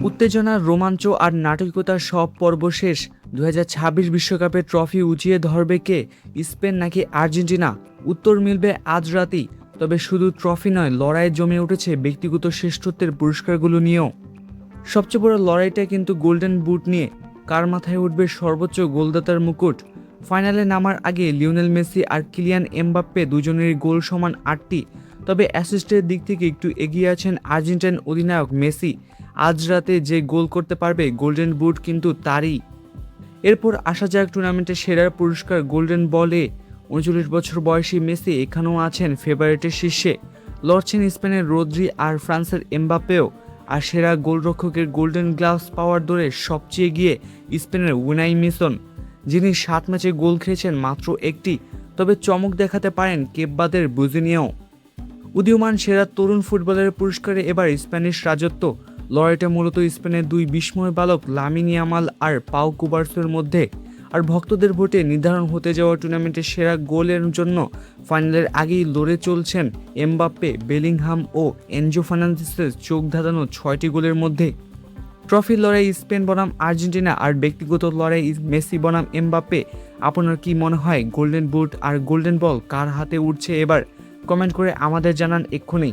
উত্তেজনা, রোমাঞ্চ আর নাটকীয়তার সব পর্ব শেষ। 2026 বিশ্বকাপের ট্রফি উঁচিয়ে ধরবে কে, স্পেন নাকি আর্জেন্টিনা? উত্তর মিলবে আজ রাতেই। তবে শুধু ট্রফি নয়, লড়াই জমে উঠেছে ব্যক্তিগত শ্রেষ্ঠত্বের পুরস্কারগুলো নিয়েও। সবচেয়ে বড় লড়াইটা কিন্তু গোল্ডেন বুট নিয়ে। কার মাথায় উঠবে সর্বোচ্চ গোলদাতার মুকুট? ফাইনালে নামার আগে লিওনেল মেসি আর কিলিয়ান এমবাপ্পে দুজনেরই গোল সমান 8টি। তবে অ্যাসিস্টের দিক থেকে একটু এগিয়ে আছেন আর্জেন্টাইন অধিনায়ক মেসি। আজ রাতে যে গোল করতে পারবে, গোল্ডেন বুট কিন্তু তারই। এরপর আসা যাক টুর্নামেন্টের সেরার পুরস্কার গোল্ডেন বলে। 39 বছর বয়সী মেসি এখানেও আছেন ফেভারিটের শীর্ষে। লড়ছেন স্পেনের রদ্রি আর ফ্রান্সের এমবাপ্পেও। আর সেরা গোলরক্ষকের গোল্ডেন গ্লাভস পাওয়ার দৌড়ে সবচেয়ে এগিয়ে স্পেনের উনাই মিসন, যিনি 7 ম্যাচে গোল খেয়েছেন মাত্র একটি। তবে চমক দেখাতে পারেন কেপবাদের বুজিনিয়াও। উদীয়মান সেরা তরুণ ফুটবলারের পুরস্কারে এবার স্প্যানিশ রাজত্ব। লড়াইটা মূলত স্পেনের দুই বিস্ময় বালক লামিন ইয়ামাল আর পাউ কুবার্সের মধ্যে। আর ভক্তদের ভোটে নির্ধারণ হতে যাওয়া টুর্নামেন্টের সেরা গোলের জন্য ফাইনালের আগেই লড়ে চলছেন এমবাপ্পে, বেলিংহাম ও এনজো ফার্নান্দেসের চোখ ধাঁধানো 6টি গোলের মধ্যে। ট্রফির লড়াই স্পেন বনাম আর্জেন্টিনা আর ব্যক্তিগত লড়াই মেসি বনাম এমবাপ্পে। আপনার কি মনে হয় গোল্ডেন বুট আর গোল্ডেন বল কার হাতে উঠছে এবার? কমেন্ট করে আমাদের জানান এক্ষুনি।